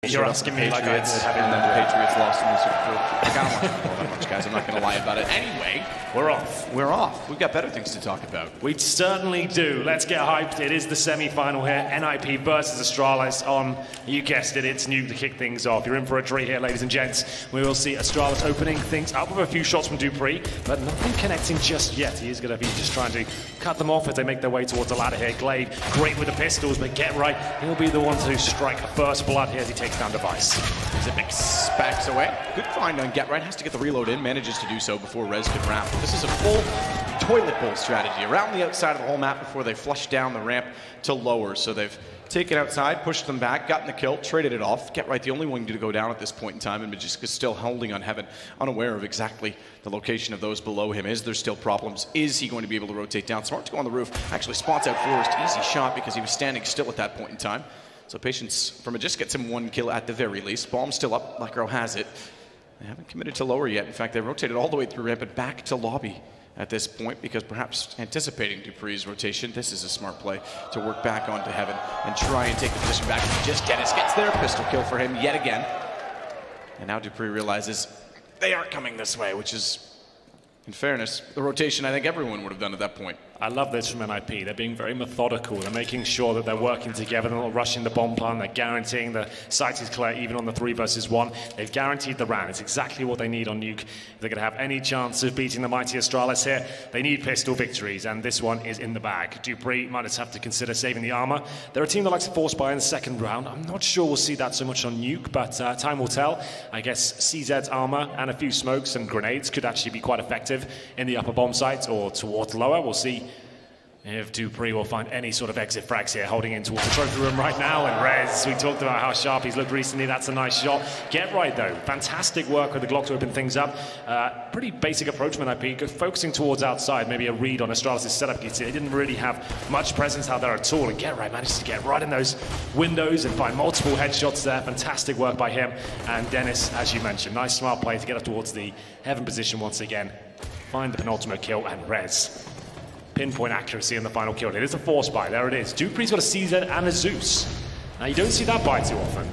You're asking me like Patriots, and then the Patriots lost in the Super Bowl. I don't want to ball that much, guys. I'm not going to lie about it. Anyway, we're off. We're off. We've got better things to talk about. We certainly do. Let's get hyped. It is the semi-final here. NiP versus Astralis on, you guessed it, it's NiP to kick things off. You're in for a treat here, ladies and gents. We will see Astralis opening things up with a few shots from dupreeh, but nothing connecting just yet. He is going to be just trying to cut them off as they make their way towards the ladder here. Glaive, great with the pistols, but get right. He'll be the one to strike a first blood here as he takes down Device. Zippix backs away. Good find on Get Right. Has to get the reload in. Manages to do so before Rez can wrap. This is a full toilet bowl strategy around the outside of the whole map before they flush down the ramp to lower. So they've taken outside, pushed them back, gotten the kill, traded it off. Get Right, the only one to go down at this point in time, and Magiska's still holding on Heaven, unaware of exactly the location of those below him. Is there still problems? Is he going to be able to rotate down? Smart to go on the roof. Actually spots out Forrest. Easy shot because he was standing still at that point in time. So patience from Magiska gets him one kill at the very least. Bomb's still up. Black Arrow has it. They haven't committed to lower yet. In fact, they've rotated all the way through ramp and back to lobby at this point because perhaps anticipating dupreeh's rotation, this is a smart play to work back onto Heaven and try and take the position back. Just Dennis gets there. Pistol kill for him yet again. And now dupreeh realizes they aren't coming this way, which is, in fairness, the rotation I think everyone would have done at that point. I love this from NiP. They're being very methodical. They're making sure that they're working together. They're not rushing the bomb plan. They're guaranteeing the site is clear even on the 3 versus 1. They've guaranteed the round. It's exactly what they need on Nuke. If they're going to have any chance of beating the mighty Astralis here, they need pistol victories, and this one is in the bag. dupreeh might just have to consider saving the armor. They're a team that likes to force buy in the second round. I'm not sure we'll see that so much on Nuke, but time will tell. I guess CZ's armor and a few smokes and grenades could actually be quite effective in the upper bomb site or towards lower. We'll see if dupreeh will find any sort of exit frags here, holding in towards the trophy room right now. And Rez, we talked about how sharp he's looked recently. That's a nice shot. Get Right, though. Fantastic work with the Glock to open things up. Pretty basic approach from NiP, focusing towards outside. Maybe a read on Astralis' setup. You can see they didn't really have much presence out there at all. And Get Right manages to get right in those windows and find multiple headshots there. Fantastic work by him. And Dennis, as you mentioned, nice smart play to get up towards the Heaven position once again. Find the penultimate kill, and Rez. Pinpoint accuracy in the final kill. It is a force buy. There it is. dupreeh's got a CZ and a Zeus. Now, you don't see that buy too often.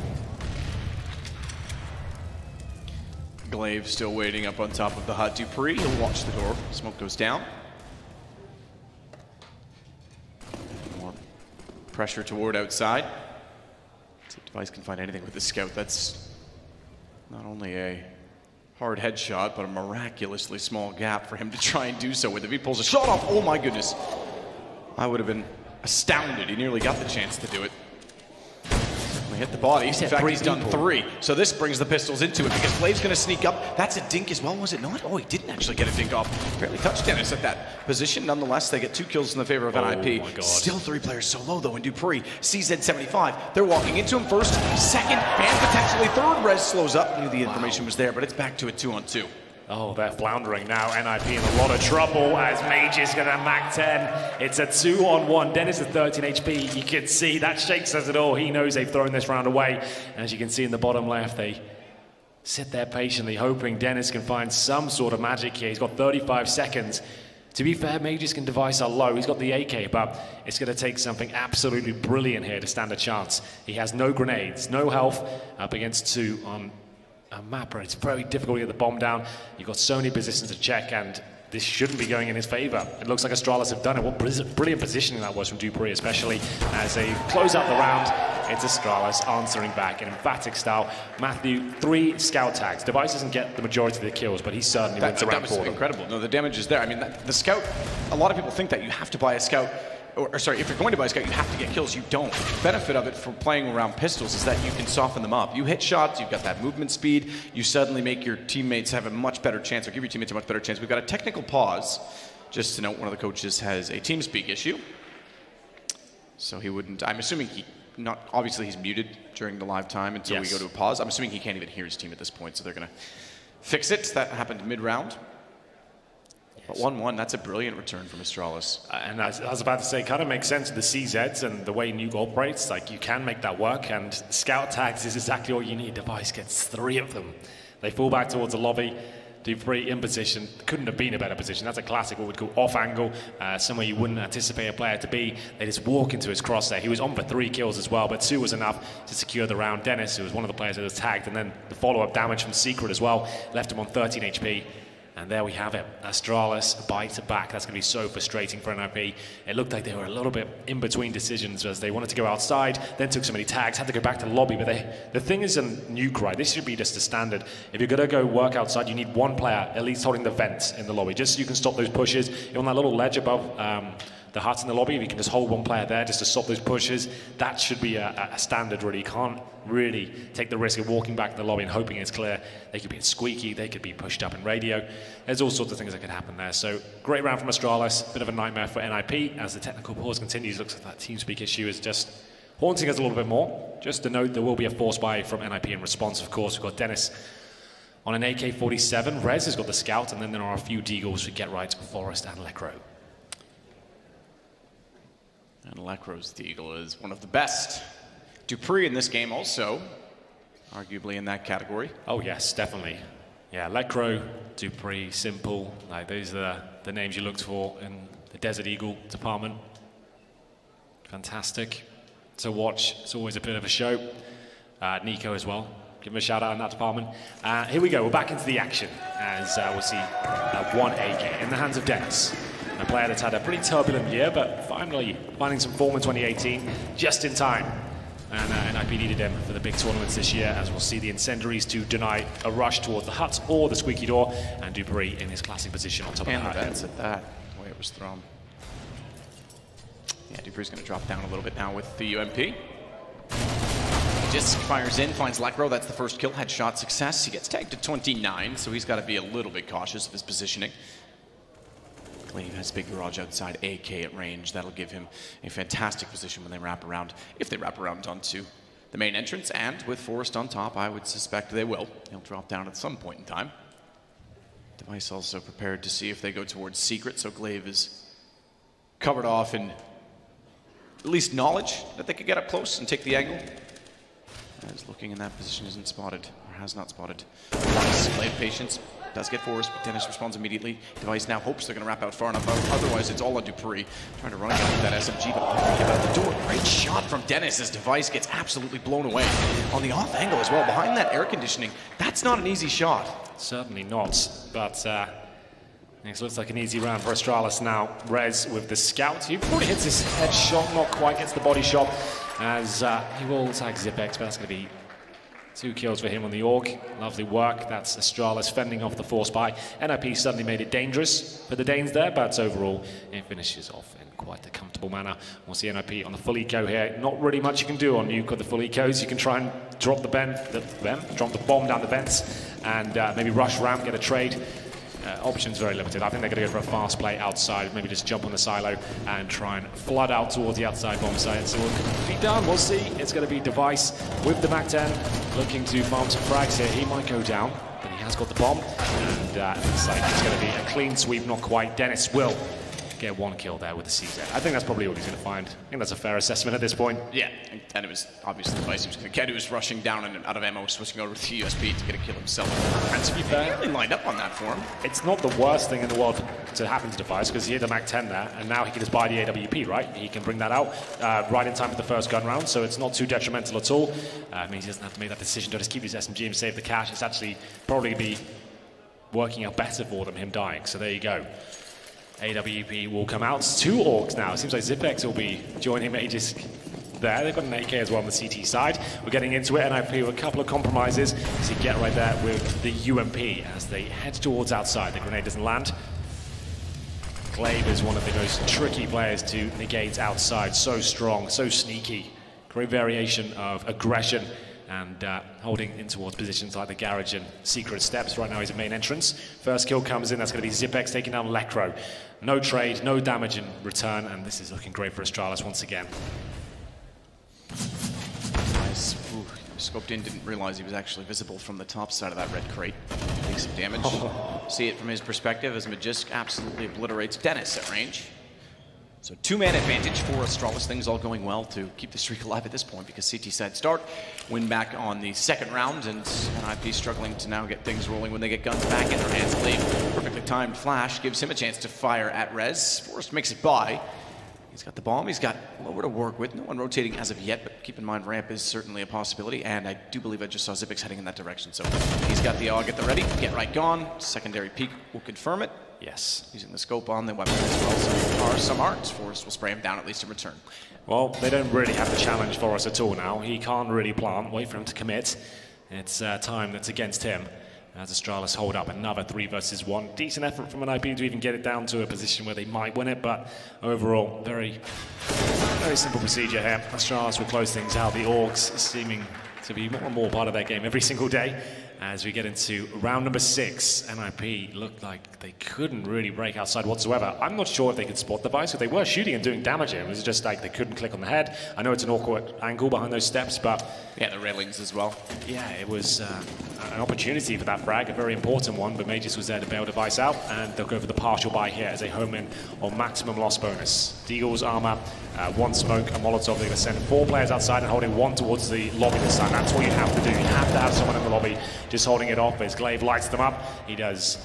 Glaive still waiting up on top of the hut. dupreeh, he'll watch the door. Smoke goes down. More pressure toward outside. See if Device can find anything with the scout. That's not only a hard headshot, but a miraculously small gap for him to try and do so with. If he pulls a shot off, oh my goodness. I would have been astounded. He nearly got the chance to do it. He hit the body. In fact, he's done 3. So this brings the pistols into it because Glaive's going to sneak up. That's a dink as well, was it not? Oh, he didn't actually get a dink off. Barely touched Dennis at that position. Nonetheless, they get 2 kills in the favor of NiP. Still 3 players solo, though, in dupreeh. CZ75. They're walking into him first, second, and potentially third. Rez slows up. Knew the information was there, but it's back to a 2-on-2. Oh, they're floundering now. NiP in a lot of trouble as Mage is going to Mac 10. It's a 2-on-1. Dennis at 13 HP. You can see that Shake says it all. He knows they've thrown this round away. And as you can see in the bottom left, they sit there patiently, hoping Dennis can find some sort of magic here. He's got 35 seconds. To be fair, Mages can Device are low. He's got the AK, but it's going to take something absolutely brilliant here to stand a chance. He has no grenades, no health, up against 2 on a map where it's very difficult to get the bomb down. You've got so many positions to check, and this shouldn't be going in his favor. It looks like Astralis have done it. What brilliant positioning that was from dupreeh, especially as they close out the round. It's Astralis answering back in emphatic style. Matthew, 3 scout tags. Device doesn't get the majority of the kills, but he certainly wins around for them. Incredible. No, the damage is there. I mean, the scout, a lot of people think that you have to buy a scout. Or sorry, if you're going to buy a scout, you have to get kills. You don't. The benefit of it for playing around pistols is that you can soften them up. You hit shots, you've got that movement speed, you suddenly make your teammates have a much better chance, or give your teammates a much better chance. We've got a technical pause. Just to note, one of the coaches has a TeamSpeak issue. So he wouldn't, I'm assuming obviously he's muted during the live time until we go to a pause. I'm assuming he can't even hear his team at this point, so they're going to fix it. That happened mid-round. But 1-1, that's a brilliant return from Astralis. And I was about to say, kind of makes sense with the CZs and the way Nuke operates. Like, you can make that work, and scout tags is exactly all you need. Device gets 3 of them. They fall back towards the lobby. Dupree in position. Couldn't have been a better position. That's a classic, what we'd call off angle, somewhere you wouldn't anticipate a player to be. They just walk into his cross there. He was on for 3 kills as well, but 2 was enough to secure the round. Dennis, who was one of the players that was tagged, and then the follow-up damage from Secret as well, left him on 13 HP. And there we have it. Astralis bites back. That's going to be so frustrating for NiP. It looked like they were a little bit in between decisions as they wanted to go outside, then took so many tags, had to go back to the lobby. But the thing is in Nuke, right? This should be just a standard. If you're going to go work outside, you need 1 player at least holding the vents in the lobby, just so you can stop those pushes. You're on that little ledge above the huts in the lobby. If you can just hold 1 player there just to stop those pushes, that should be a standard, really. You can't really take the risk of walking back to the lobby and hoping it's clear. They could be in squeaky, they could be pushed up in radio. There's all sorts of things that could happen there. So great round from Astralis, bit of a nightmare for NiP as the technical pause continues. Looks like that TeamSpeak issue is just haunting us a little bit more. Just to note, there will be a force buy from NiP in response, of course. We've got Dennis on an AK-47. Rez has got the Scout, and then there are a few Deagles for Get Right, Forest, and Lekro. And Lekro's Deagle is one of the best. Dupree in this game also, arguably in that category. Oh yes, definitely. Yeah, Lekro, Dupree, Simple, like those are the names you looked for in the Desert Eagle department. Fantastic to watch. It's always a bit of a show. Nico as well. Give him a shout out in that department. Here we go, we're back into the action as we'll see 1 AK in the hands of Dennis. A player that's had a pretty turbulent year, but finally finding some form in 2018, just in time. And NiP needed him for the big tournaments this year, as we'll see the Incendiaries to deny a rush towards the huts or the squeaky door, and Dupree in his classic position on top of the hut. And at that, the way it was thrown. Yeah, Dupree's going to drop down a little bit now with the UMP. Just fires in, finds Lekro. That's the first kill, headshot success. He gets tagged to 29, so he's got to be a little bit cautious of his positioning. Glaive has big garage outside, AK at range. That'll give him a fantastic position when they wrap around, if they wrap around onto the main entrance. And with Forest on top, I would suspect they will. He'll drop down at some point in time. Device also prepared to see if they go towards Secret, so Glaive is covered off in at least knowledge that they could get up close and take the angle. As looking in that position isn't spotted, or has not spotted. Glaive patience. Does get Forest, but Dennis responds immediately. Device now hopes they're going to wrap out far enough. Otherwise, it's all on Dupree. Trying to run down with that SMG, but give out the door. Great shot from Dennis as Device gets absolutely blown away. On the off angle as well, behind that air conditioning. That's not an easy shot. Certainly not, but it looks like an easy round for Astralis now. Rez with the Scout. He probably hits his head shot, not quite gets the body shot, as he will tag Zipex, but that's going to be 2 kills for him on the Orc. Lovely work. That's Astralis fending off the force buy. NiP suddenly made it dangerous for the Danes there, but overall it finishes off in quite a comfortable manner. We'll see NiP on the full eco here. Not really much you can do on Nuke with the full ecos. You can try and drop the drop the bomb down the vents and maybe rush ramp, get a trade. Options very limited. I think they're going to go for a fast play outside, maybe just jump on the silo and try and flood out towards the outside bomb site. So it could be done. We'll see. It's going to be Device with the MAC-10 looking to farm some frags here. He might go down, but he has got the bomb. And it looks like it's going to be a clean sweep, not quite. Dennis will get 1 kill there with the CZ. I think that's probably what he's going to find. I think that's a fair assessment at this point. Yeah, and it was obviously Device he was going to get. He was rushing down and out of ammo, switching over to USB to get a kill himself. And to be fair, he really lined up on that for him. It's not the worst thing in the world to happen to Device, because he had the MAC-10 there, and now he can just buy the AWP, right? He can bring that out right in time for the first gun round, so it's not too detrimental at all. It means he doesn't have to make that decision to just keep his SMG and save the cash. It's actually probably be working out better for them, him dying. So there you go. AWP will come out. 2 Orcs now. It seems like Zipex will be joining Aegis there. They've got an AK as well on the CT side. We're getting into it. NiP with a couple of compromises. So you get right there with the UMP as they head towards outside. The grenade doesn't land. Glaive is one of the most tricky players to negate outside. So strong, so sneaky. Great variation of aggression and holding in towards positions like the garage and Secret steps. Right now he's at main entrance. First kill comes in, that's going to be Zipex taking down Lekro. No trade, no damage in return, and this is looking great for Astralis once again. Nice. Ooh, scoped in, didn't realize he was actually visible from the top side of that red crate. Takes some damage. See it from his perspective as Magisk absolutely obliterates Dennis at range. So 2-man advantage for Astralis. Things all going well to keep the streak alive at this point because CT side start, win back on the second round, and NiP struggling to now get things rolling when they get guns back in their hands. Glaive, perfectly timed flash, gives him a chance to fire at Rez. Forrest makes it by. He's got the bomb, he's got lower to work with. No one rotating as of yet, but keep in mind ramp is certainly a possibility, and I do believe I just saw Xyp9x heading in that direction. So he's got the AUG at the ready, get right gone. Secondary peek will confirm it. Yes. Using the scope on the weapon as well. Some are, some aren't. Forrest will spray him down at least in return. Well, they don't really have the challenge for us at all now. He can't really plant, wait for him to commit. It's time that's against him. As Astralis hold up another 3 versus 1. Decent effort from NiP to even get it down to a position where they might win it, but overall, very simple procedure here. Astralis will close things out. The Orgs seeming to be more and more part of their game every single day. As we get into round number 6, NiP looked like they couldn't really break outside whatsoever. I'm not sure if they could spot the Vice, but they were shooting and doing damage here. It was just like they couldn't click on the head. I know it's an awkward angle behind those steps, but... yeah, the railings as well. Yeah, it was an opportunity for that frag, a very important one, but Magus was there to bail the Vice out, and they'll go for the partial buy here as they home in on maximum loss bonus. Deagle's armor, 1 smoke, a Molotov. They're going to send 4 players outside and holding 1 towards the lobby this time. That's what you have to do. You have to have someone in the lobby just holding it off as Glaive lights them up. He does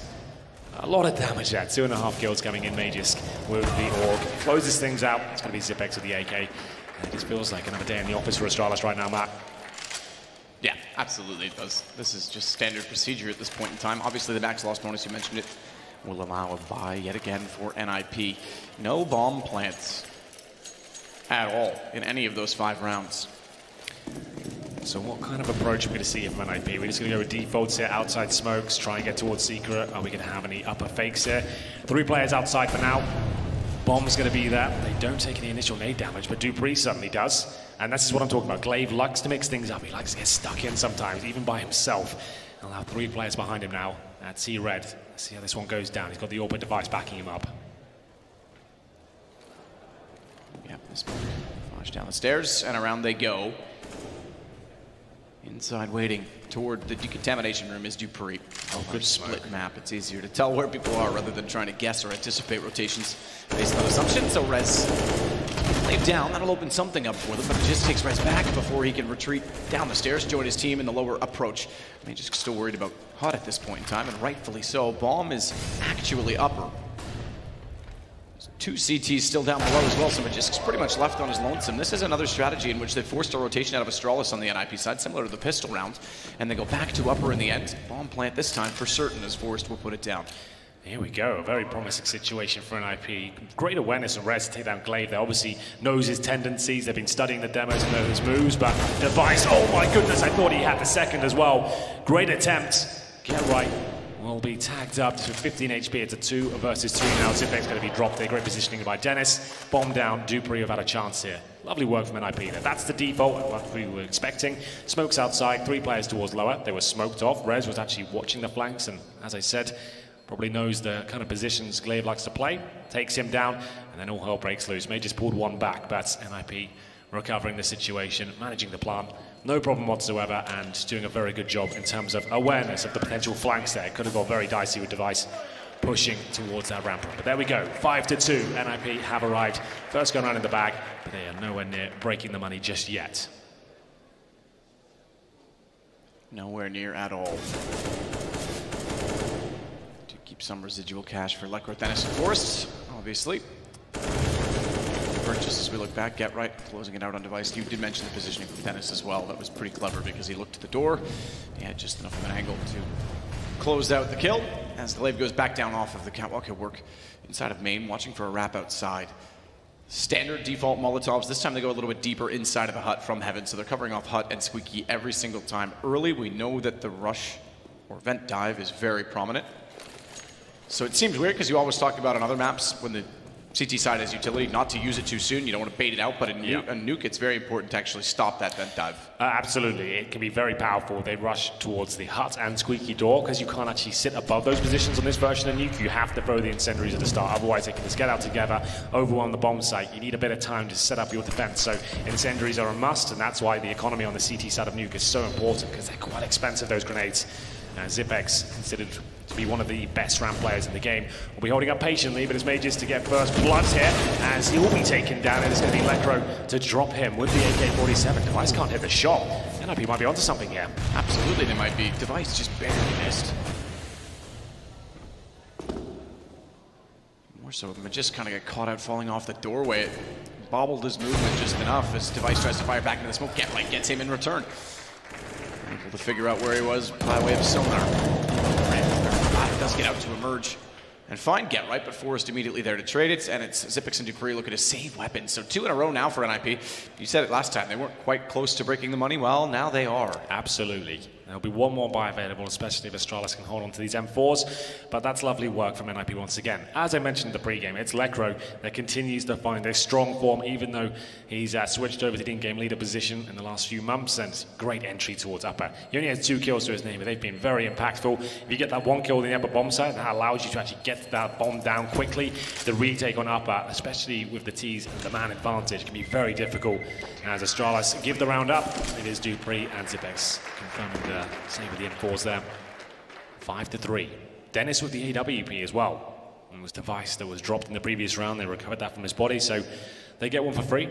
a lot of damage there. 2.5 kills coming in. Magisk with the AUG. Closes things out. It's going to be Xyp9x with the AK. And it just feels like another day in the office for Astralis right now, Matt. Yeah, absolutely it does. This is just standard procedure at this point in time. Obviously the max loss bonus, you mentioned it, will allow a buy yet again for NiP. No bomb plants at all in any of those 5 rounds. So what kind of approach are we going to see from NiP? We're just going to go with defaults here, outside smokes, try and get towards secret. Are we going to have any upper fakes here? 3 players outside for now. Bomb's going to be there. They don't take any initial nade damage, but Dupree suddenly does. And this is what I'm talking about. Glaive likes to mix things up. He likes to get stuck in sometimes, even by himself. He'll have 3 players behind him now at C-Red. Let's see how this one goes down. He's got the orbit device backing him up. Yep, this one flash down the stairs, and around they go. Inside waiting toward the decontamination room is Dupree. Oh, good split smoke. map. It's easier to tell where people are rather than trying to guess or anticipate rotations based on assumptions. So Rez laid down. That'll open something up for them, but it just takes Rez back before he can retreat down the stairs, join his team in the lower approach. I mean, just still worried about HUD at this point in time, and rightfully so. Bomb is actually upper. 2 CTs still down below as well, so Magisk's pretty much left on his lonesome. This is another strategy in which they forced a rotation out of Astralis on the NiP side, similar to the pistol round, and they go back to upper in the end. Bomb plant this time for certain, as Forrest will put it down. Here we go, a very promising situation for NiP. Great awareness of Rez to take down Glaive. They obviously knows his tendencies. They've been studying the demos and know his moves, but Device, oh my goodness, I thought he had the second as well. Great attempt. Get right. Will be tagged up to 15 HP. It's a 2 versus 3 now. Xyp9x going to be dropped there. Great positioning by Dennis. Bomb down. Dupree have had a chance here. Lovely work from NiP there. That's the default, what we were expecting. Smokes outside, 3 players towards lower. They were smoked off. Rez was actually watching the flanks, and as I said, probably knows the kind of positions Glaive likes to play. Takes him down, and then all hell breaks loose. May just pulled 1 back, but NiP recovering the situation, managing the plant, no problem whatsoever, and doing a very good job in terms of awareness of the potential flanks there. Could have got very dicey with Device pushing towards that ramp. But there we go, 5-2, NiP have arrived. First gun round in the bag, but they are nowhere near breaking the money just yet. Nowhere near at all. To keep some residual cash for Leckworth, Dennis, and Forrest, obviously. Purchase as we look back, get right, closing it out on Device. You did mention the positioning from Dennis as well. That was pretty clever because he looked to the door. He had just enough of an angle to close out the kill. As Glaive goes back down off of the catwalk, he'll work inside of main, watching for a wrap outside. Standard default Molotovs. This time they go a little bit deeper inside of the hut from heaven, so they're covering off hut and squeaky every single time. Early, we know that the rush or vent dive is very prominent. So it seems weird because you always talk about on other maps when the CT side has utility, not to use it too soon. You don't want to bait it out, but in a nuke, it's very important to actually stop that vent dive. Absolutely, it can be very powerful. They rush towards the hut and squeaky door because you can't actually sit above those positions on this version of nuke. You have to throw the incendiaries at the start, otherwise they can just get out together, overwhelm the bomb site. You need a bit of time to set up your defense, so incendiaries are a must, and that's why the economy on the CT side of nuke is so important, because they're quite expensive, those grenades. Zipex, considered to be one of the best ramp players in the game, will be holding up patiently, but his mages to get first blood here, as he will be taken down, and it's going to be Lekro to drop him with the AK-47. Device can't hit the shot. NiP might be onto something here. Absolutely, they might be. Device just barely missed. More so, Magist kind of got caught out falling off the doorway. It bobbled his movement just enough as Device tries to fire back into the smoke. Get-Right gets him in return. Able to figure out where he was by way of sonar. Does get out to emerge and find Get-Right, but forced immediately there to trade it, and it's Zipex and Dupree looking to save weapons. So 2 in a row now for NiP. You said it last time, they weren't quite close to breaking the money. Well, now they are. Absolutely. There'll be one more buy available, especially if Astralis can hold on to these M4s, but that's lovely work from NiP once again. As I mentioned in the pre-game, it's Lekro that continues to find a strong form, even though he's switched over to the in-game leader position in the last few months, and great entry towards upper. He only has 2 kills to his name, but they've been very impactful. If you get that 1 kill in the upper bomb site, that allows you to actually get that bomb down quickly. The retake on upper, especially with the T's and the man advantage, can be very difficult. As Astralis give the round up, it is Dupree and Zipex confirming the save with the M4s there. 5-3. Dennis with the AWP as well. It was Device that was dropped in the previous round. They recovered that from his body, so they get one for free.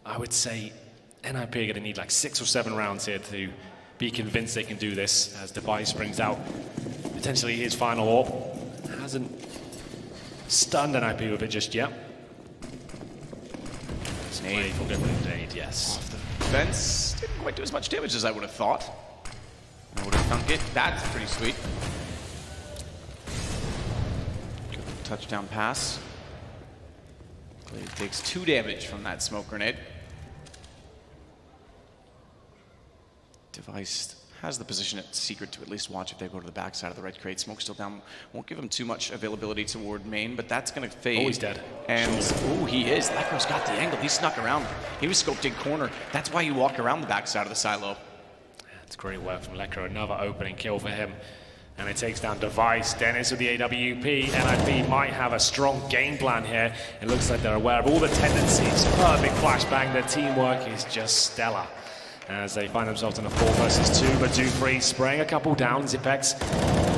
I would say NiP are going to need like 6 or 7 rounds here to be convinced they can do this, as Device brings out potentially his final AWP. Hasn't stunned NiP with it just yet. Nade. Yes. Off the fence. Didn't quite do as much damage as I would have thought. I would have thunk it. That's pretty sweet. Good touchdown pass. Glaive takes 2 damage from that smoke grenade. Device has the position at secret to at least watch if they go to the backside of the red crate. Smoke still down. Won't give him too much availability toward main, but that's going to fade. Oh, he's dead. And, oh, he is. Lekro's got the angle. He snuck around. He was scoped in corner. That's why you walk around the backside of the silo. That's great work from Lekro. Another opening kill for him. And it takes down Device. Dennis with the AWP. NiP might have a strong game plan here. It looks like they're aware of all the tendencies. Perfect flashbang. Their teamwork is just stellar, as they find themselves in a 4 versus 2, but Dupree spraying a couple down. Zipex,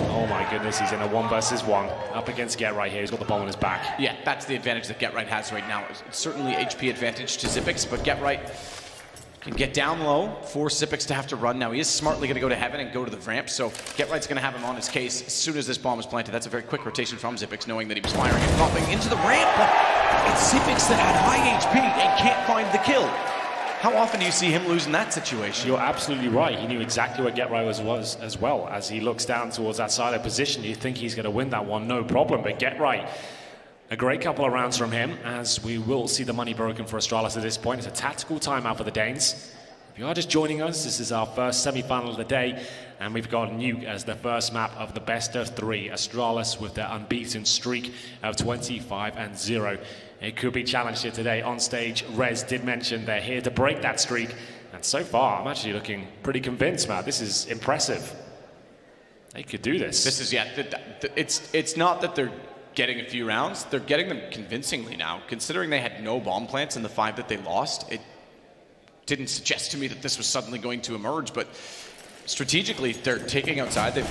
oh my goodness, he's in a 1 versus 1 up against Get-Right here. He's got the bomb on his back. Yeah, that's the advantage that Get-Right has right now. It's certainly HP advantage to Zipex, but Get-Right can get down low, force Zipex to have to run. Now he is smartly going to go to heaven and go to the ramp, so Get-Right's going to have him on his case as soon as this bomb is planted. That's a very quick rotation from Zipex, knowing that he was firing and dropping into the ramp. It's Zipex that had high HP and can't find the kill. How often do you see him lose in that situation? You're absolutely right. He knew exactly where Get-Right was as well. As he looks down towards that silo position, you think he's going to win that one, no problem. But Get-Right, a great couple of rounds from him, as we will see the money broken for Astralis at this point. It's a tactical timeout for the Danes. If you are just joining us, this is our first semi-final of the day, and we've got Nuke as the first map of the best of 3. Astralis with their unbeaten streak of 25-0. It could be challenged here today. On stage, Rez did mention they're here to break that streak. And so far, I'm actually looking pretty convinced, Matt. This is impressive. They could do this. This is, yeah, it's not that they're getting a few rounds. They're getting them convincingly now. Considering they had no bomb plants in the 5 that they lost, it didn't suggest to me that this was suddenly going to emerge, but strategically, they're taking outside. They've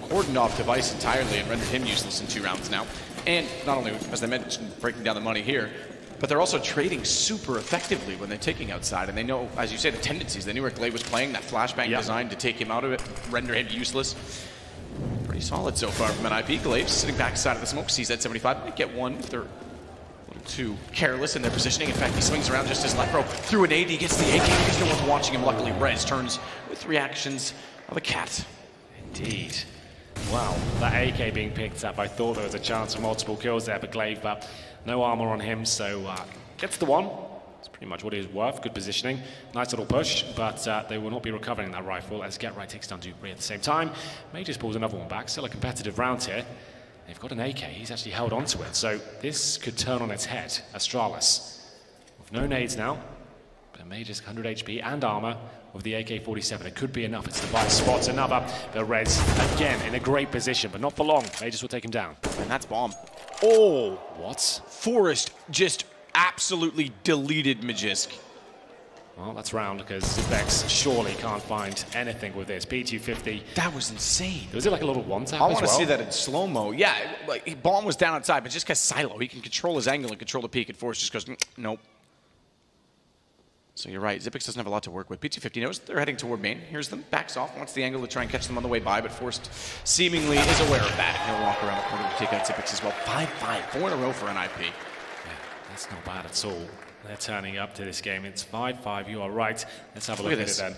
cordoned off Device entirely and rendered him useless in 2 rounds now. And not only, as I mentioned, breaking down the money here, but they're also trading super effectively when they're taking outside. And they know, as you say, the tendencies. They knew where Glaive was playing, that flashbang designed to take him out of it, render him useless. Pretty solid so far from NiP. Glaive sitting backside of the smoke, sees that 75. Might get one if they're a little too careless in their positioning. In fact, he swings around just as Lekro through an 80, gets the AK because no one's watching him. Luckily, Rez turns with reactions of a cat. Indeed. Wow, that AK being picked up, I thought there was a chance for multiple kills there for Glaive, but no armor on him, so gets the one. That's pretty much what he is worth. Good positioning, nice little push, but they will not be recovering that rifle as Get-Right takes down Dupree at the same time. May just pulls another one back, still a competitive round here. They've got an AK, he's actually held onto it, so this could turn on its head. Astralis, with no nades now, but May just 100 HP and armor. With the AK-47, it could be enough. It's Device spots another. The Rez again in a great position, but not for long. Mages will take him down. And that's bomb. Oh, what? Forrest just absolutely deleted Magist. Well, that's round because Zipex surely can't find anything with this. P250. That was insane. Was it like a little one-tap I as want to well? see that in slow-mo. Yeah, like Bomb was down outside, but just because Silo, he can control his angle and control the peak, and Force just goes, nope. So you're right, Zipex doesn't have a lot to work with. P250 knows they're heading toward main. Here's them, backs off, wants the angle to try and catch them on the way by, but Forced seemingly is aware of that. He'll walk around the corner to take out Zipex as well. 5-5, 4 in a row for NiP. Yeah, that's not bad at all. They're turning up to this game. It's 5-5, you are right. Let's have a look at it then.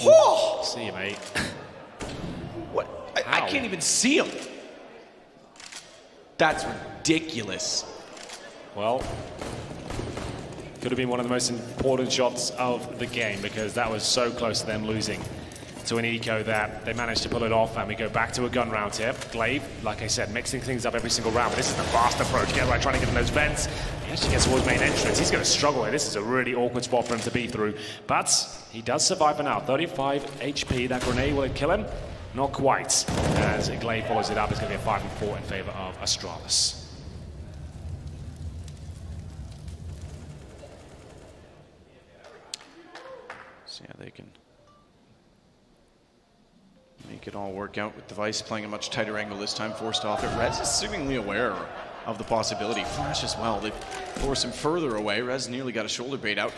Oh! See you, mate. What? I can't even see him. That's ridiculous. Well, could have been one of the most important shots of the game because that was so close to them losing to an eco that they managed to pull it off, and we go back to a gun round here. Glaive, like I said, mixing things up every single round, but this is the fast approach. Get right, trying to get in those vents. He actually gets towards main entrance. He's going to struggle here. This is a really awkward spot for him to be through, but he does survive for now. 35 HP. That grenade, will it kill him? Not quite. As Glaive follows it up, it's going to be a 5-4 in favor of Astralis. So yeah, they can make it all work out with Device playing a much tighter angle this time, forced off it. Rez is seemingly aware of the possibility. Flash as well. They force him further away. Rez nearly got a shoulder bait out.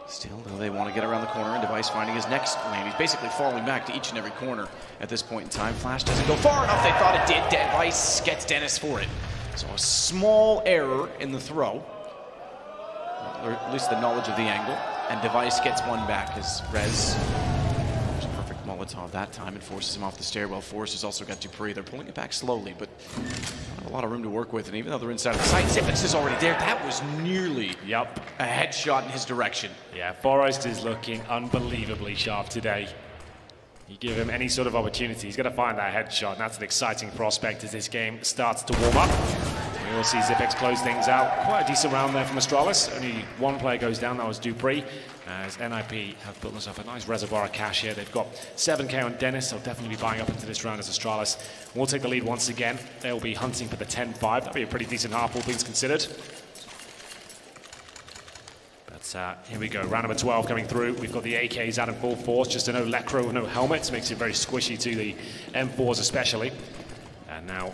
Still, though, they want to get around the corner, and Device finding his next lane. He's basically falling back to each and every corner at this point in time. Flash doesn't go far enough. They thought it did. Device gets Dennis for it. So a small error in the throw, or at least the knowledge of the angle, and Device gets one back as Rez, there's a perfect Molotov that time, and forces him off the stairwell. Force has also got Dupree. They're pulling it back slowly, but not a lot of room to work with, and even though they're inside of the site, Zipex is already there. That was nearly a headshot in his direction. Yeah, Forrest is looking unbelievably sharp today. You give him any sort of opportunity, he's going to find that headshot, and that's an exciting prospect as this game starts to warm up. We will see Zipex close things out. Quite a decent round there from Astralis. Only one player goes down, that was Dupree, as NiP have built themselves a nice reservoir of cash here. They've got 7k on Dennis, they'll definitely be buying up into this round as Astralis will take the lead once again. They'll be hunting for the 10-5. That'll be a pretty decent half, all things considered. But here we go, round number 12 coming through. We've got the AKs out in full force, just a no Lecro, no helmet. Makes it very squishy to the M4s especially. And now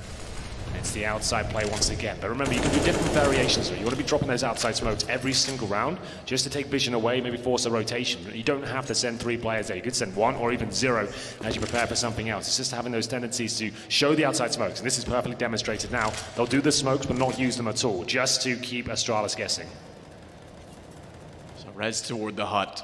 it's the outside play once again. But remember, you can do different variations. So you want to be dropping those outside smokes every single round just to take vision away, maybe force a rotation. You don't have to send 3 players there. You could send 1 or even 0 as you prepare for something else. It's just having those tendencies to show the outside smokes. And this is perfectly demonstrated now. They'll do the smokes but not use them at all, just to keep Astralis guessing. So Rez toward the hut.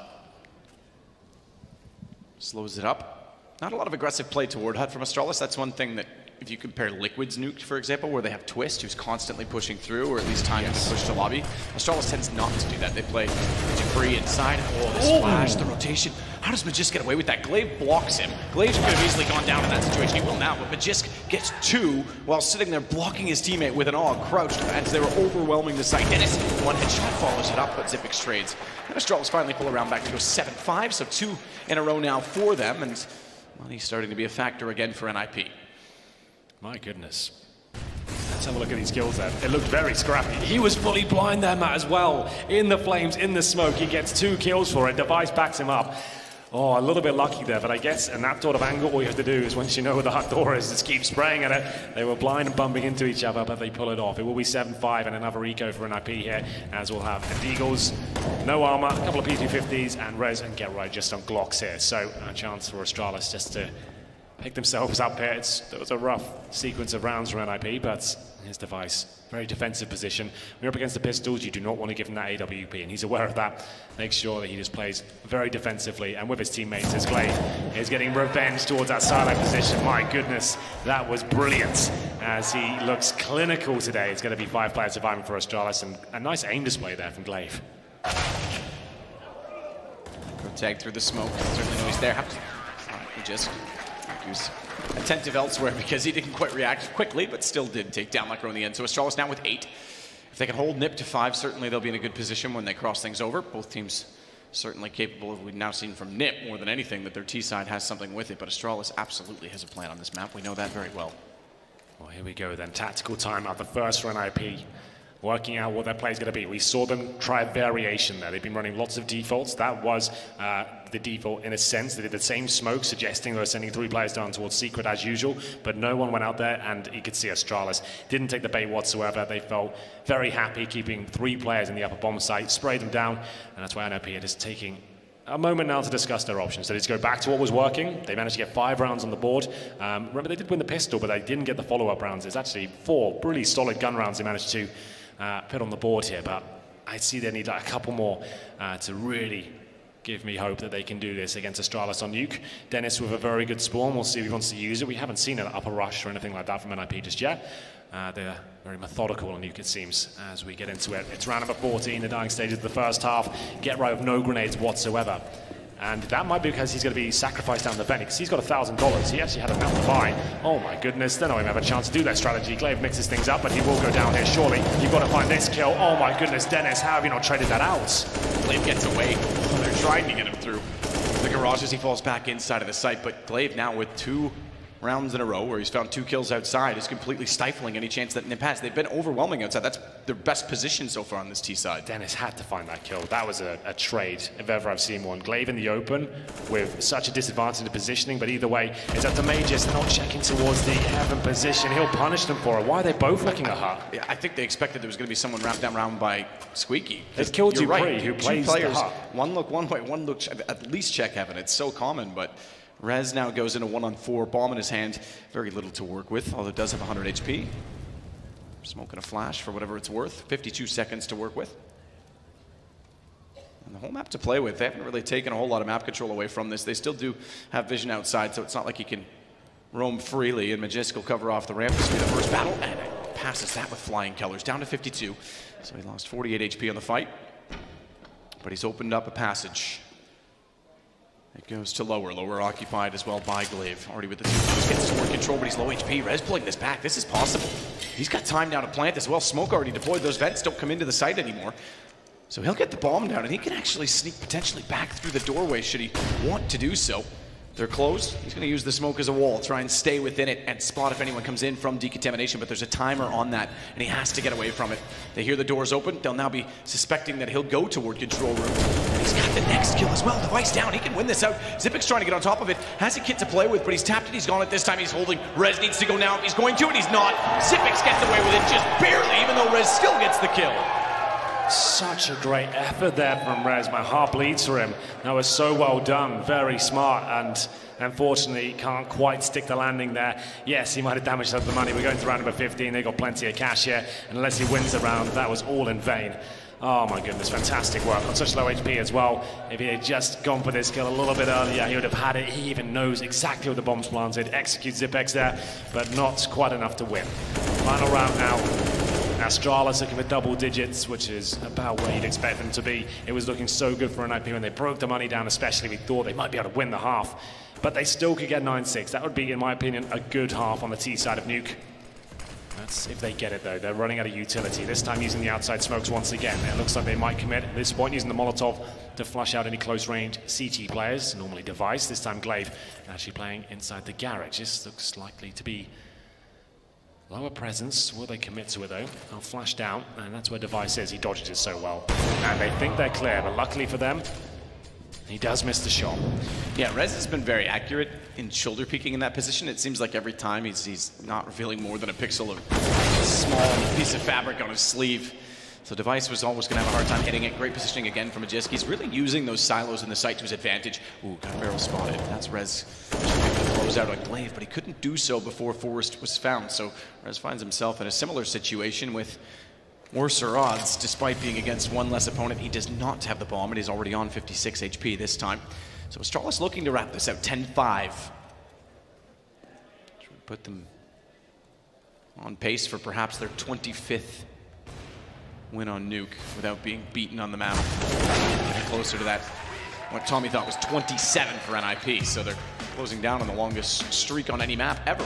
Slows it up. Not a lot of aggressive play toward hut from Astralis. That's one thing that, if you compare Liquid's nuke, for example, where they have Twist, who's constantly pushing through, or at least timing to push to lobby, Astralis tends not to do that. They play Dupree inside. Oh, this flash, the rotation. How does Magisk get away with that? Glaive blocks him. Glaive could have easily gone down in that situation. He will now, but Magisk gets 2 while sitting there blocking his teammate with an AUG crouched as they were overwhelming the site. Dennis, one headshot, follows it up, but Zipex trades. And Astralis finally pull around back to go 7-5, so 2 in a row now for them, and money's starting to be a factor again for NiP. My goodness. Let's have a look at these kills there. It looked very scrappy. He was fully blind there, Matt, as well. In the flames, in the smoke. He gets 2 kills for it. Device backs him up. Oh, a little bit lucky there, but I guess in that sort of angle, all you have to do is, once you know where the hut door is, just keep spraying at it. They were blind and bumping into each other, but they pull it off. It will be 7-5 and another eco for NiP here, as we'll have Deagles, no armor, a couple of P250s, and Rez and Get Right just on Glocks here. So a chance for Astralis just to pick themselves up here. It was a rough sequence of rounds for NiP, but his Device, very defensive position. When you're up against the pistols, you do not want to give him that AWP, and he's aware of that. Makes sure that he just plays very defensively, and with his teammates, his Glaive is getting revenge towards that sideline position. My goodness, that was brilliant, as he looks clinical today. It's going to be 5 players surviving for Astralis, and a nice aim display there from Glaive. Tag through the smoke, certainly know he's there. He just... He was attentive elsewhere because he didn't quite react quickly, but still did take down Lecro in the end. So Astralis now with 8. If they can hold NiP to 5, certainly they'll be in a good position when they cross things over. Both teams certainly capable of, we've now seen from NiP more than anything, that their T side has something with it, but Astralis absolutely has a plan on this map. We know that very well. Well, here we go then. Tactical timeout, the first for NiP. working out what their play is going to be. We saw them try a variation there. They've been running lots of defaults. That was the default in a sense. They did the same smoke, suggesting they were sending 3 players down towards Secret as usual, but no one went out there, and you could see Astralis didn't take the bait whatsoever. They felt very happy keeping 3 players in the upper bomb site, sprayed them down, and that's why NiP are just taking a moment now to discuss their options. So let's go back to what was working. They managed to get 5 rounds on the board. Remember, they did win the pistol, but they didn't get the follow-up rounds. It's actually 4 really solid gun rounds they managed to put on the board here, but I see they need like a couple more to really give me hope that they can do this against Astralis on Nuke. Dennis with a very good spawn. We'll see if he wants to use it. We haven't seen an upper rush or anything like that from NiP just yet. They're very methodical on Nuke, it seems, as we get into it. It's round number 14, the dying stages of the first half. Get right with no grenades whatsoever. And that might be because he's going to be sacrificed down the vent, because he's got $1,000. He actually had enough to buy. Oh my goodness, they're not even have a chance to do that strategy. Glaive mixes things up, but he will go down here, surely. You've got to find this kill. Oh my goodness, Dennis, how have you not traded that out? Glaive gets away. Oh, they're trying to get him through the garage as he falls back inside of the site, but Glaive now with 2 rounds in a row where he's found 2 kills outside is completely stifling any chance that NiP has. They've been overwhelming outside. That's their best position so far on this T side. Dennis had to find that kill. That was a trade, if ever I've seen one. Glaive in the open with such a disadvantage in the positioning, but either way, it's up to Magus. They're not checking towards the heaven position. He'll punish them for it. Why are they both looking at hut? Yeah, I think they expected there was going to be someone wrapped down round by Squeaky. They've killed Dupree, right. who 2 plays players, the hut. one look one way, one look at least check heaven. It's so common, but Rez now goes into 1-on-4, bomb in his hand, very little to work with, although it does have 100 HP. Smoking a flash for whatever it's worth, 52 seconds to work with. And the whole map to play with. They haven't really taken a whole lot of map control away from this. They still do have vision outside, so it's not like he can roam freely, and Majestic will cover off the ramp. This will be the first battle, and it passes that with flying colors, down to 52. So he lost 48 HP on the fight, but he's opened up a passage. It goes to lower occupied as well by Glaive. Already with the 2 kills, gets sword control, but he's low HP. Rez pulling this back. This is possible. He's got time now to plant as well. Smoke already deployed. Those vents don't come into the site anymore. So he'll get the bomb down, and he can actually sneak potentially back through the doorway should he want to do so. They're closed. He's going to use the smoke as a wall, try and stay within it and spot if anyone comes in from decontamination, but there's a timer on that, and he has to get away from it. They hear the doors open. They'll now be suspecting that he'll go toward control room. And he's got the next kill as well. Device down. He can win this out. Xyp9x trying to get on top of it. Has a kit to play with, but he's tapped it. He's gone it this time. He's holding. Rez needs to go now if he's going to, and he's not. Xyp9x gets away with it just barely, even though Rez still gets the kill. Such a great effort there from Rez. My heart bleeds for him. That was so well done, very smart, and unfortunately he can't quite stick the landing there. Yes, he might have damaged up the money. We're going to round number 15. They've got plenty of cash here, and unless he wins the round, that was all in vain. Oh my goodness, fantastic work on such low HP as well. If he had just gone for this kill a little bit earlier, he would have had it. He even knows exactly where the bomb's planted. Executes Xyp9x there, but not quite enough to win. Final round now. Astralis looking for double digits, which is about where you'd expect them to be. It was looking so good for NiP when they broke the money down, especially. We thought they might be able to win the half, but they still could get 9-6. That would be, in my opinion, a good half on the T side of Nuke. That's if they get it, though. They're running out of utility. This time using the outside smokes once again. It looks like they might commit at this point, using the Molotov to flush out any close-range CT players. Normally Device. This time Glaive actually playing inside the garage. This looks likely to be lower presence. Will they commit to it, though? I'll flash down, and that's where Device is. He dodges it so well. And they think they're clear, but luckily for them, he does miss the shot. Yeah, Rez has been very accurate in shoulder peeking in that position. It seems like every time he's not revealing more than a pixel of a small piece of fabric on his sleeve. So Device was always going to have a hard time hitting it. Great positioning again from Majestic. He's really using those silos in the site to his advantage. Ooh, got a barrel spotted. That's Rez close out on Glaive, but he couldn't do so before Forrest was found. So Rez finds himself in a similar situation with worser odds, despite being against one less opponent. He does not have the bomb, and he's already on 56 HP this time. So Astralis looking to wrap this out, 10-5. Put them on pace for perhaps their 25th win on Nuke without being beaten on the map. Getting closer to that, what Tommy thought was 27 for NiP, so they're closing down on the longest streak on any map ever.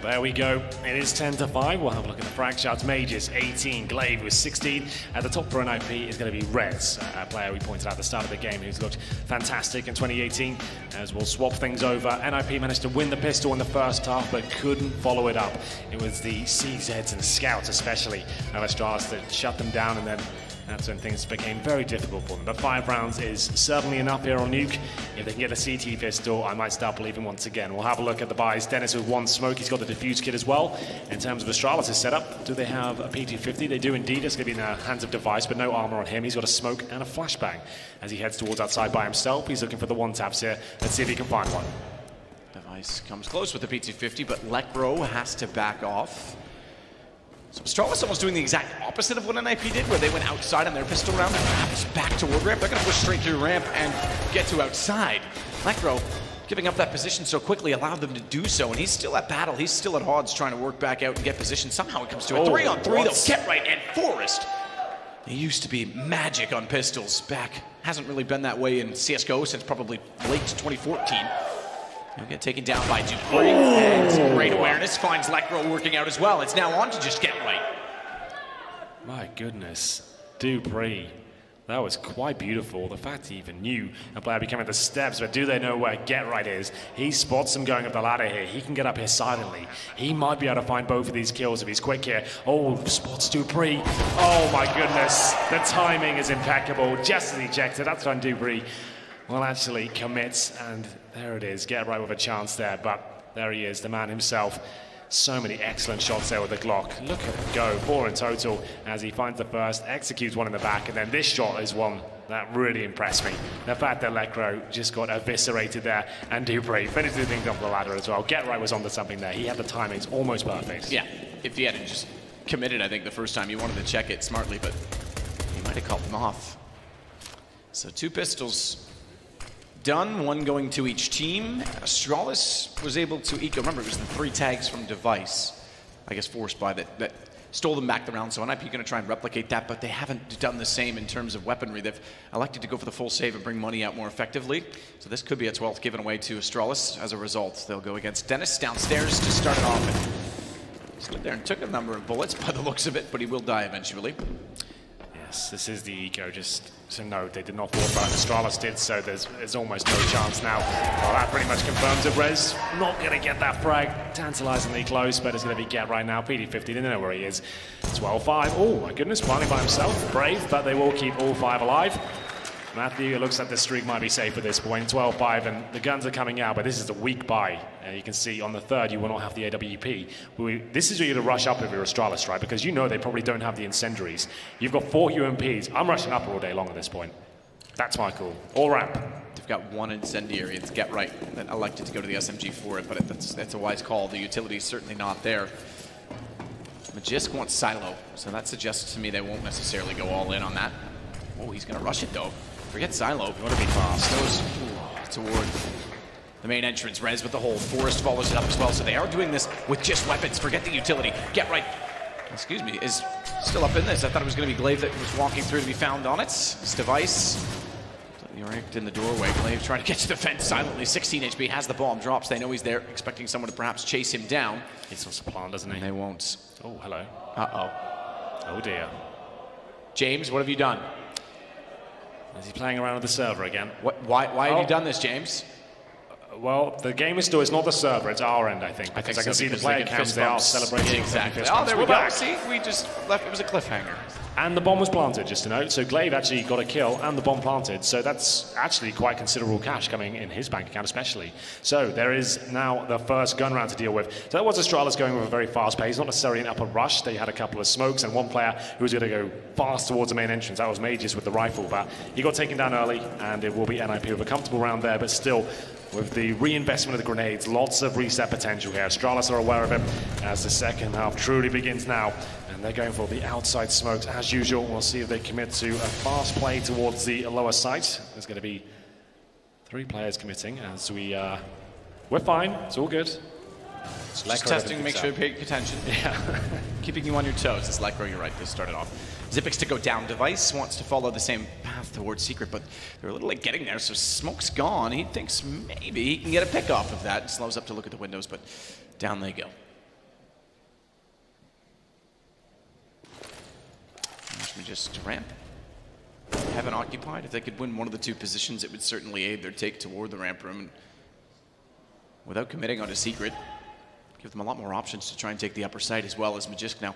there we go. It is 10-5. We'll have a look at the frag shots. Mages, 18. Glaive with 16. At the top for NiP is going to be Rez, a player we pointed out at the start of the game who's looked fantastic in 2018. As we'll swap things over, NiP managed to win the pistol in the first half, but couldn't follow it up. It was the CZs and Scouts especially of Astralis that shut them down, and then that's when things became very difficult for them. But 5 rounds is certainly enough here on Nuke. If they can get a CT pistol, I might start believing once again. We'll have a look at the buys. Dennis with 1 smoke. He's got the defuse kit as well. In terms of Astralis' setup, do they have a P250? They do indeed. It's going to be in the hands of Device, but no armor on him. He's got a smoke and a flashbang as he heads towards outside by himself. He's looking for the 1-taps here. Let's see if he can find one. Device comes close with the P250, but Lekro has to back off. So Astralis almost doing the exact opposite of what NiP did, where they went outside on their pistol round and perhaps back toward ramp. They're going to push straight through ramp and get to outside. Lekro giving up that position so quickly allowed them to do so, and he's still at battle. He's still at odds trying to work back out and get position. Somehow it comes to a 3-on-3 though. Get right and Forrest. He used to be magic on pistols back. Hasn't really been that way in CSGO since probably late 2014. He'll get taken down by Dupree, and great awareness finds Lekro working out as well. It's now on to just get right. My goodness, Dupree. That was quite beautiful. The fact he even knew a player became at the steps, but do they know where Get Right is? He spots him going up the ladder here. He can get up here silently. He might be able to find both of these kills if he's quick here. Oh, spots Dupree. Oh my goodness. The timing is impeccable. Just as he checked it, that's when Dupree well actually commits, and there it is. Get Right with a chance there, but there he is, the man himself. So many excellent shots there with the Glock. Look at him go, 4 in total as he finds the first, executes one in the back, and then this shot is one that really impressed me. The fact that Lekro just got eviscerated there, and Dupree finished the things off the ladder as well. Get Right was onto something there. He had the timings almost perfect. Yeah, if he hadn't just committed, I think the first time he wanted to check it smartly, but he might have called him off. So 2 pistols done, 1 going to each team. Astralis was able to eco. Remember, it was the 3 tags from Device, I guess forced by that stole them back the round. So NiP going to try and replicate that, but they haven't done the same in terms of weaponry. They've elected to go for the full save and bring money out more effectively. So this could be a 12th given away to Astralis. As a result, they'll go against Dennis downstairs to start it off. He stood there and took a number of bullets by the looks of it, but he will die eventually. Yes, this is the eco, just to note, they did not force back. Astralis did, so there's almost no chance now. Well, that pretty much confirms it. Rez not going to get that frag. Tantalizingly close, but it's going to be Get Right now. PD50 didn't know where he is. 12-5. Oh, my goodness, planning by himself. Brave, but they will keep all 5 alive. Matthew, it looks like the streak might be safe at this point. 12-5, and the guns are coming out, but this is a weak buy. You can see on the 3rd, you will not have the AWP. This is where you're to rush up if you're Astralis, right? Because you know they probably don't have the incendiaries. You've got 4 UMPs. I'm rushing up all day long at this point. That's my call. All ramp. They've got 1 incendiary. It's Get Right that elected to go to the SMG for it, but that's a wise call. The utility's certainly not there. Magisk wants Silo, so that suggests to me they won't necessarily go all in on that. Oh, he's going to rush it, though. Forget Silo. You want to be fast. Goes toward the main entrance. Rez with the hold. Forrest follows it up as well. So they are doing this with just weapons. Forget the utility. Get Right, excuse me, is still up in this. I thought it was going to be Glaive that was walking through to be found on it. It's Device. Yanked in the doorway. Glaive trying to get to the fence silently. 16 HP, has the bomb, drops. They know he's there, expecting someone to perhaps chase him down. He still a plan, doesn't he? And they won't. Oh, hello. Uh-oh. Oh, dear. James, what have you done? Is he playing around with the server again? Why have you done this, James? Well, the game is still, it's not the server, it's our end, I think. Because I can see the player cams, they are celebrating. Exactly. Oh, there we go. See, we just left, it was a cliffhanger. And the bomb was planted, just to note. So Glaive actually got a kill and the bomb planted. So that's actually quite considerable cash coming in his bank account especially. So there is now the first gun round to deal with. So that was Astralis going with a very fast pace, not necessarily an upper rush. They had a couple of smokes and 1 player who was going to go fast towards the main entrance. That was Mages with the rifle, but he got taken down early, and it will be NiP with a comfortable round there, but still with the reinvestment of the grenades, lots of reset potential here. Astralis are aware of it as the second half truly begins now. And they're going for the outside smokes as usual. We'll see if they commit to a fast play towards the lower site. There's going to be 3 players committing as we're fine. It's all good. Just testing to make sure you're paying attention. Yeah. Keeping you on your toes. It's Lekro, you're right. They started off. Xipix to go down. Device wants to follow the same path towards Secret, but they're a little late getting there, so smoke's gone. He thinks maybe he can get a pick off of that. Slows up to look at the windows, but down they go. Just ramp. Haven't occupied. If they could win one of the two positions, it would certainly aid their take toward the ramp room. And without committing on a secret, give them a lot more options to try and take the upper side, as well as Magisk now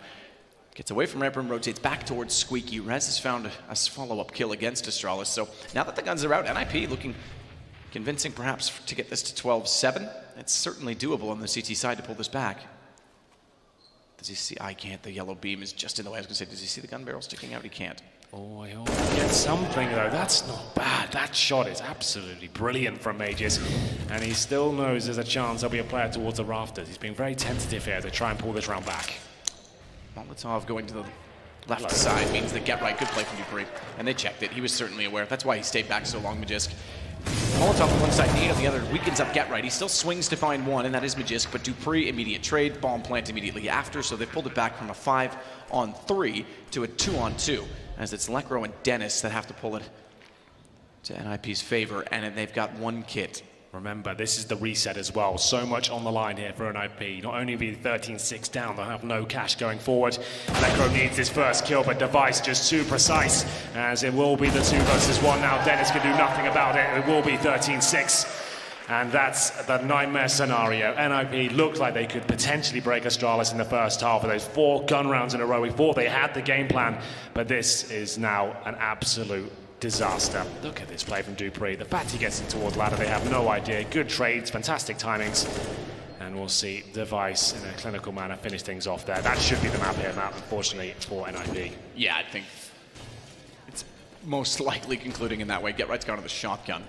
gets away from ramp room, rotates back towards Squeaky. Rez has found a follow-up kill against Astralis. So now that the guns are out, NiP looking convincing perhaps to get this to 12-7. It's certainly doable on the CT side to pull this back. Does he see? I can't. The yellow beam is just in the way. I was going to say, does he see the gun barrel sticking out? He can't. Oh, I hope he gets something, though. That's not bad. That shot is absolutely brilliant from Mages. And he still knows there's a chance there'll be a player towards the rafters. He's being very tentative here to try and pull this round back. Molotov going to the left side means the get right. Good play from Dupree. And they checked it. He was certainly aware. That's why he stayed back so long, Magisk. Molotov on one side, Nate on the other, weakens up get right. He still swings to find one, and that is Magisk, but Dupree immediate trade, bomb plant immediately after, so they pulled it back from a 5-on-3 to a 2-on-2, as it's Lekro and Dennis that have to pull it to NiP's favor, and they've got one kit. Remember, this is the reset as well. So much on the line here for NiP. Not only be 13-6 down, they'll have no cash going forward. Lekro needs his first kill, but Device just too precise, as it will be the 2 versus 1 now. Dennis can do nothing about it. It will be 13-6. And that's the nightmare scenario. NiP looked like they could potentially break Astralis in the first half of those 4 gun rounds in a row. We thought they had the game plan, but this is now an absolute disaster. Look at this play from Dupree. The fact he gets it towards ladder, they have no idea. Good trades, fantastic timings. And we'll see Device in a clinical manner finish things off there. That should be the map here, unfortunately, for NiP. Yeah, I think it's most likely concluding in that way. Get right's gone to the shotgun.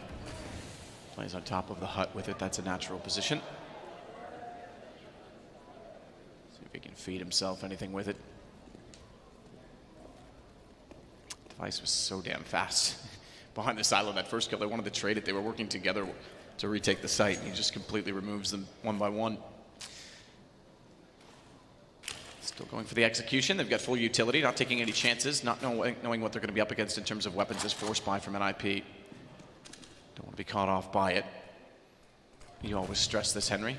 Plays on top of the hut with it. That's a natural position. See if he can feed himself anything with it. Device was so damn fast behind the silo that first kill. They wanted to trade it. They were working together to retake the site, and he just completely removes them one by one. Still going for the execution. They've got full utility, not taking any chances, not knowing what they're going to be up against in terms of weapons as force buy from NiP. Don't want to be caught off by it. You always stress this, Henry.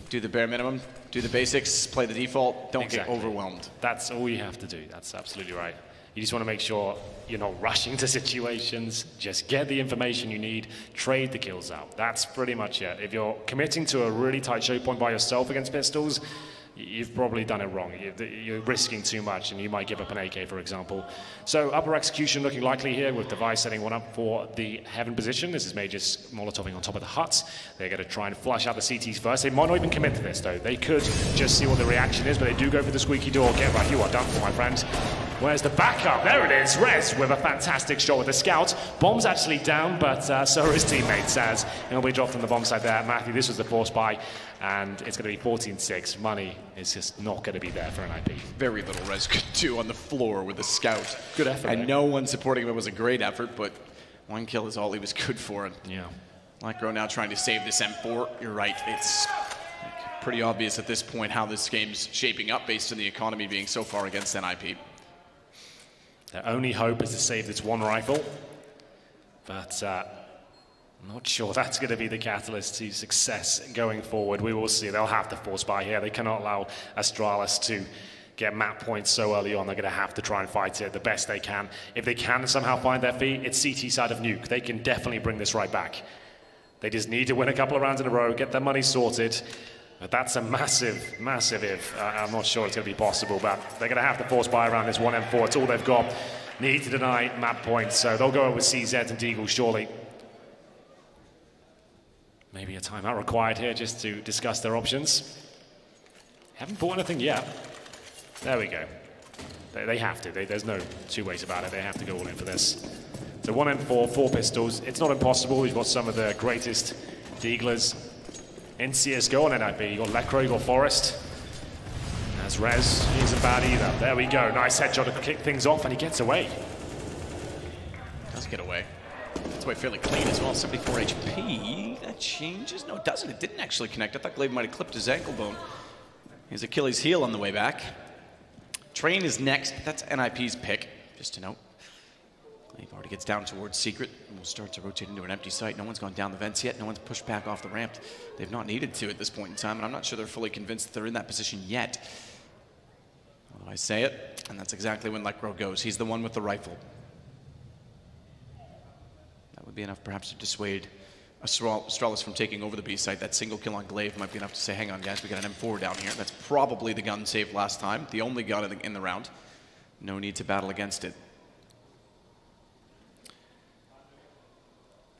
Do the bare minimum, do the basics, play the default, don't get overwhelmed. That's all you have to do. That's absolutely right. You just want to make sure you're not rushing to situations. Just get the information you need, trade the kills out. That's pretty much it. If you're committing to a really tight choke point by yourself against pistols, you've probably done it wrong. You're risking too much, and you might give up an AK, for example. So upper execution looking likely here, with Device setting one up for the heaven position. This is Mages Molotoving on top of the hut. They're going to try and flush out the CTs first. They might not even commit to this, though. They could just see what the reaction is, but they do go for the squeaky door. Get right, you are done for, my friend. Where's the backup? There it is. Rez with a fantastic shot with the scout. Bomb's actually down, but so are his teammates, as he'll be dropped on the bomb side there. Matthew, this was the force buy, and it's going to be 14-6. Money is just not going to be there for NiP. Very little Rez could do on the floor with the scout. Good effort. And no one supporting him. It was a great effort, but one kill is all he was good for. And yeah. Lekro now trying to save this M4. You're right. It's pretty obvious at this point how this game's shaping up based on the economy being so far against NiP. Their only hope is to save this one rifle, but I'm not sure that's going to be the catalyst to success going forward. We will see. They'll have to force buy here. They cannot allow Astralis to get map points so early on. They're going to have to try and fight it the best they can. If they can somehow find their feet, it's CT side of Nuke. They can definitely bring this right back. They just need to win a couple of rounds in a row, get their money sorted. But that's a massive, massive if. I'm not sure it's going to be possible, but they're going to have to force buy around this 1M4. It's all they've got. Need to deny map points, so they'll go over with CZ and Deagle, surely. Maybe a timeout required here just to discuss their options. Haven't bought anything yet. There we go. They have to. There's no two ways about it. They have to go all in for this. So 1M4, 4 pistols. It's not impossible. We've got some of the greatest Deaglers in CSGO on NiP. You got Lekro, you got Forest. As Rez, he isn't bad either. There we go. Nice headshot to kick things off, and he gets away. Does get away. Gets away fairly clean as well. 74 HP. That changes. No, it doesn't. It didn't actually connect. I thought Glaive might have clipped his ankle bone. His Achilles heel on the way back. Train is next. That's NiP's pick, just to note. Glaive already gets down towards Secret, and will start to rotate into an empty site. No one's gone down the vents yet. No one's pushed back off the ramp. They've not needed to at this point in time, and I'm not sure they're fully convinced that they're in that position yet. I say it, and that's exactly when Lecro goes. He's the one with the rifle. That would be enough perhaps to dissuade Astralis from taking over the B site. That single kill on Glaive might be enough to say, hang on guys, we got an M4 down here. That's probably the gun saved last time, the only gun in the round. No need to battle against it.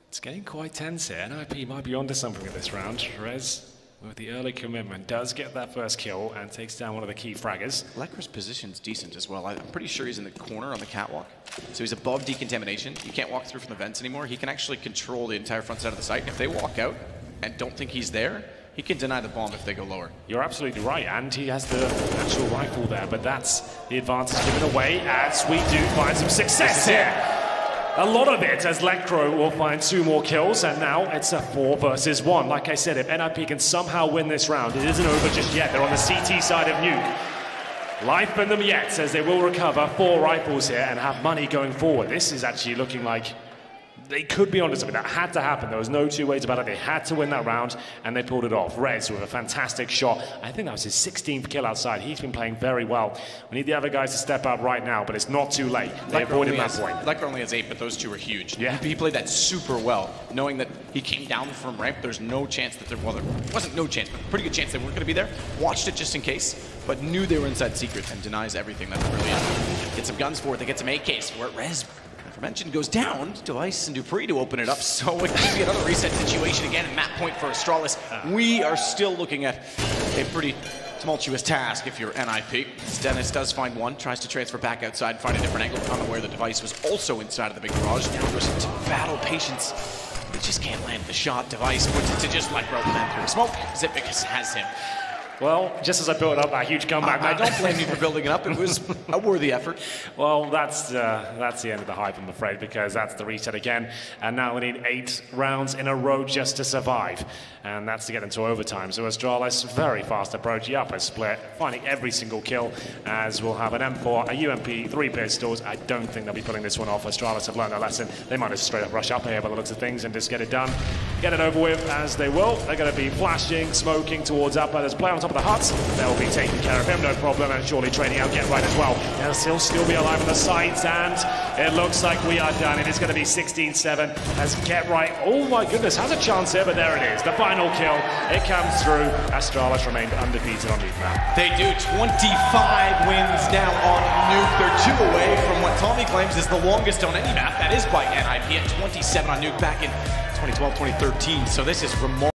It's getting quite tense here. NiP might be onto something in this round. Rez, with the early commitment, does get that first kill and takes down one of the key fraggers. Lecro's position's decent as well. I'm pretty sure he's in the corner on the catwalk. So he's above decontamination. You can't walk through from the vents anymore. He can actually control the entire front side of the site. And if they walk out and don't think he's there, he can deny the bomb if they go lower. You're absolutely right, and he has the actual rifle there, but that's the advantage given away as we do find some success here. A lot of it as Lecro will find 2 more kills, and now it's a 4 versus 1. Like I said, if NiP can somehow win this round, it isn't over just yet. They're on the CT side of Nuke. Life in them yet, as they will recover 4 rifles here and have money going forward. This is actually looking like they could be onto something. That had to happen. There was no 2 ways about it. They had to win that round, and they pulled it off. Rez with a fantastic shot. I think that was his 16th kill outside. He's been playing very well. We need the other guys to step up right now, but it's not too late. They avoided that point. Lecro only has 8, but those 2 are huge. Yeah. He played that super well, knowing that he came down from ramp. There's no chance that there wasn't no chance, but pretty good chance they weren't going to be there. Watched it just in case, but knew they were inside secret and denies everything. That's brilliant. Get some guns for it. They get some AKs for it. Rez, mention, goes down. Device and Dupree to open it up, so it could be another reset situation again, and map point for Astralis. We are still looking at a pretty tumultuous task if you're NiP. Dennis does find one, tries to transfer back outside, find a different angle, unaware the Device was also inside of the big garage. Now there's some battle patience. They just can't land the shot. Device puts it to just Lecro land through smoke. Zipicus has him. Well, just as I built up that huge comeback, I don't blame you for building it up. It was a worthy effort. Well, that's the end of the hype, I'm afraid, because that's the reset again. And now we need 8 rounds in a row just to survive. And that's to get into overtime. So Astralis, very fast approach, the upper split, finding every single kill, as we'll have an M4, a UMP, 3 pistols. I don't think they'll be putting this one off. Astralis have learned their lesson. They might just straight up rush up here by the looks of things and just get it done. Get it over with, as they will. They're going to be flashing, smoking towards upper. There's a player on top of the huts. They'll be taking care of him, no problem, and surely trading out Get Right as well. He'll still be alive on the sides, and it looks like we are done. It is going to be 16-7 as Get Right, oh my goodness, has a chance here, but there it is. The final kill, it comes through. Astralis remained undefeated on Nuke now. They do. 25 wins now on Nuke. They're 2 away from what Tommy claims is the longest on any map. That is by NiP at 27 on Nuke back in 2012-2013. So this is remarkable.